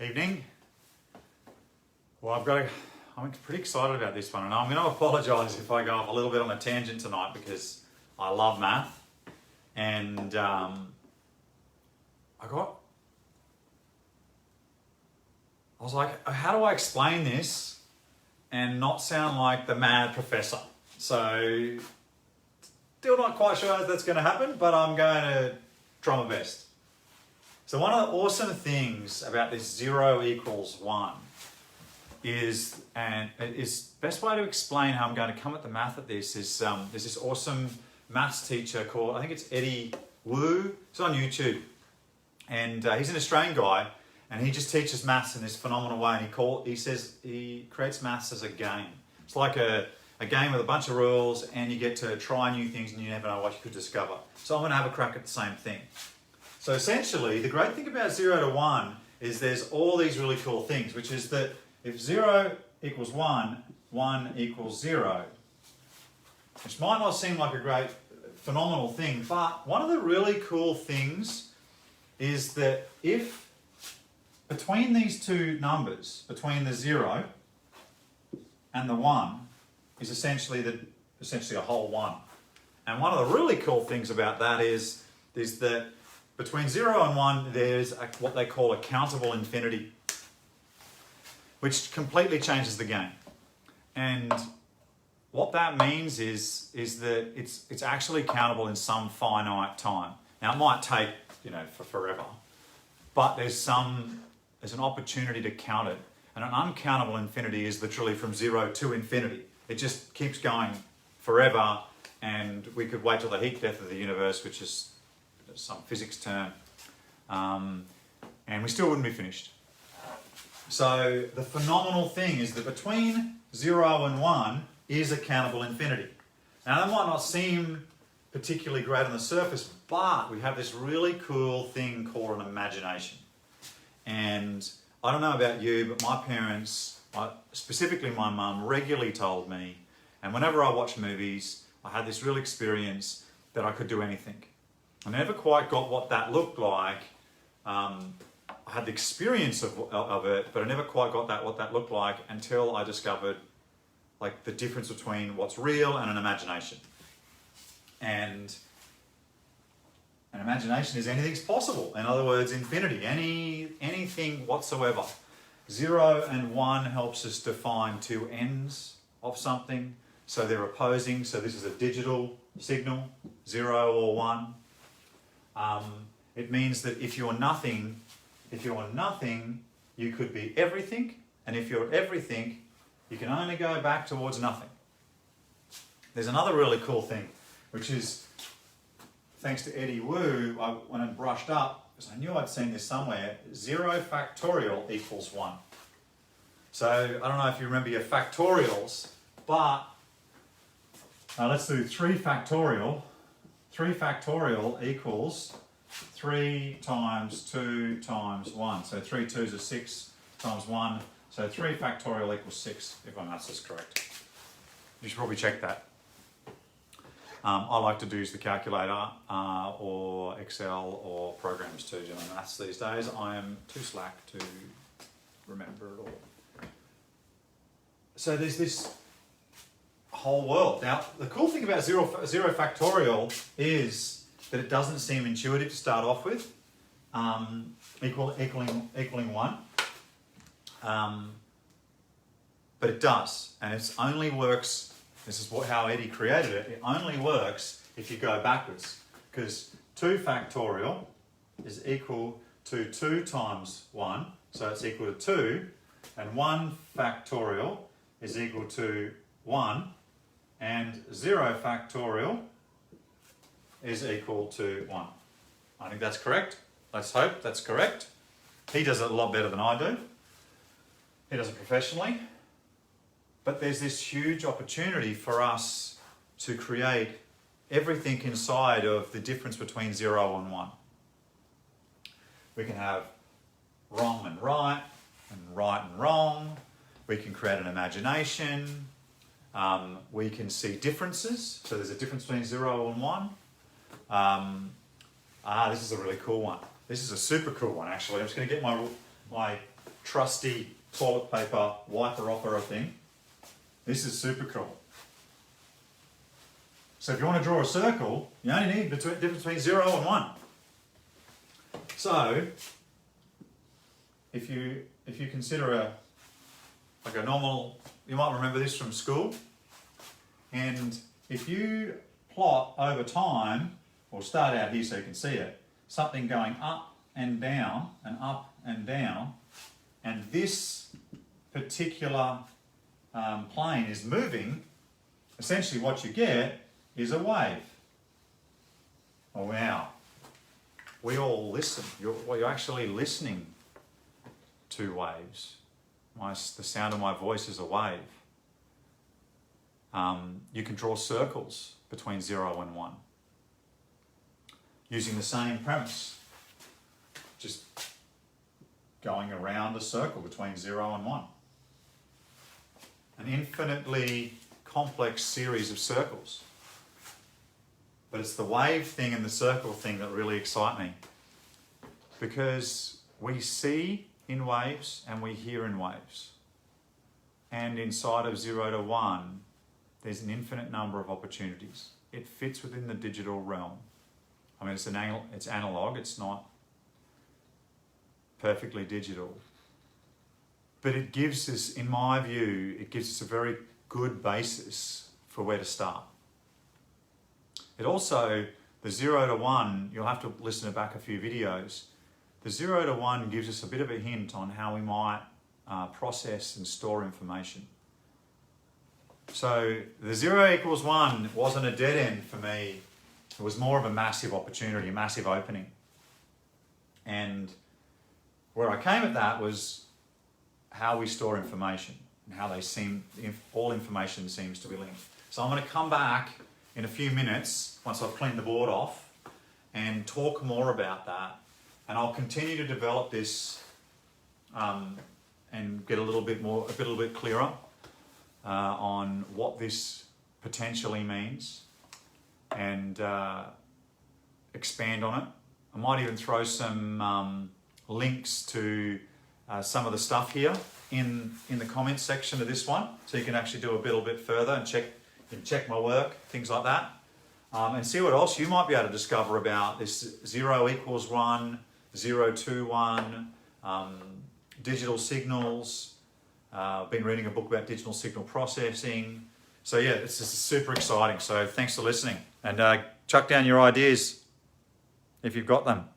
Evening. Well, I'm pretty excited about this one, and I'm going to apologise if I go off a little bit on a tangent tonight because I love math, and I was like, how do I explain this and not sound like the mad professor? So, still not quite sure how that's going to happen, but I'm going to try my best. So one of the awesome things about this 0 equals 1 is, and is best way to explain how I'm going to come at the math at this is, there's this awesome maths teacher called, I think it's Eddie Wu. He's on YouTube, and he's an Australian guy, and he just teaches maths in this phenomenal way. And he says he creates maths as a game. It's like a game with a bunch of rules, and you get to try new things, and you never know what you could discover. So I'm going to have a crack at the same thing. So essentially, the great thing about 0 to 1 is there's all these really cool things, which is that if 0 equals 1, 1 equals 0, which might not seem like a great, phenomenal thing, but one of the really cool things is that if between these two numbers, between the 0 and the 1, is essentially a whole 1. And one of the really cool things about that is that between 0 and 1, there's what they call a countable infinity, which completely changes the game. And what that means is that it's actually countable in some finite time. Now, it might take, for forever, but there's an opportunity to count it. And an uncountable infinity is literally from 0 to infinity. It just keeps going forever, and we could wait till the heat death of the universe, which is some physics term, and we still wouldn't be finished. So the phenomenal thing is that between 0 and 1 is a countable infinity. Now that might not seem particularly great on the surface, but we have this really cool thing called an imagination. And I don't know about you, but my parents, specifically my mum, regularly told me, and whenever I watch movies, I had this real experience that I could do anything. I never quite got what that looked like. I had the experience of it, but I never quite got what that looked like until I discovered the difference between what's real and an imagination. And an imagination is anything's possible. In other words, infinity, anything whatsoever. 0 and 1 helps us define two ends of something. So they're opposing. So this is a digital signal, 0 or 1. It means that if you're nothing, you could be everything, and if you're everything, you can only go back towards nothing. There's another really cool thing, which is, thanks to Eddie Wu, I went and brushed up, because I knew I'd seen this somewhere, 0 factorial equals 1. So, I don't know if you remember your factorials, but let's do 3 factorial. 3 factorial equals 3 times 2 times 1. So 3 2s are 6 times 1. So 3 factorial equals 6, if my maths is correct. You should probably check that. I like to use the calculator or Excel or programs to do my maths these days. I am too slack to remember it all. So there's this whole world. Now, the cool thing about 0 factorial is that it doesn't seem intuitive to start off with, equaling 1. But it does, and it only works, this is how Eddie created it, it only works if you go backwards, because 2 factorial is equal to 2 times 1, so it's equal to 2, and 1 factorial is equal to 1, and 0 factorial is equal to 1. I think that's correct. Let's hope that's correct. He does it a lot better than I do. He does it professionally. But there's this huge opportunity for us to create everything inside of the difference between 0 and 1. We can have wrong and right and wrong. We can create an imagination. We can see differences. So there's a difference between 0 and 1. This is a really cool one. This is a super cool one, actually. I'm just going to get my trusty toilet paper wiper opera thing. This is super cool. So if you want to draw a circle, you only need the difference between 0 and 1. So if you consider a normal, you might remember this from school, and if you plot over time, or start out here so you can see it, something going up and down and up and down, and this particular plane is moving, essentially what you get is a wave. Oh wow. We all listen. You're actually listening to waves. The sound of my voice is a wave. You can draw circles between 0 and 1 using the same premise. Just going around a circle between 0 and 1. An infinitely complex series of circles. But it's the wave thing and the circle thing that really excite me. Because we see in waves and we hear in waves. And inside of 0 to 1, there's an infinite number of opportunities. It fits within the digital realm. I mean, it's analog, it's not perfectly digital. But it gives us, in my view, it gives us a very good basis for where to start. It also, the 0 to 1, you'll have to listen to back a few videos. The 0 to 1 gives us a bit of a hint on how we might process and store information. So the 0 equals 1 wasn't a dead end for me. It was more of a massive opportunity, a massive opening. And where I came at that was how we store information and how all information seems to be linked. So I'm going to come back in a few minutes, once I've cleaned the board off, and talk more about that. And I'll continue to develop this and get a little bit clearer on what this potentially means, and expand on it. I might even throw some links to some of the stuff here in the comments section of this one, so you can actually do a little bit further and check my work, things like that, and see what else you might be able to discover about this 0 equals 1, 0 to 1, digital signals. I've been reading a book about digital signal processing. So yeah, it's just super exciting. So thanks for listening, and chuck down your ideas if you've got them.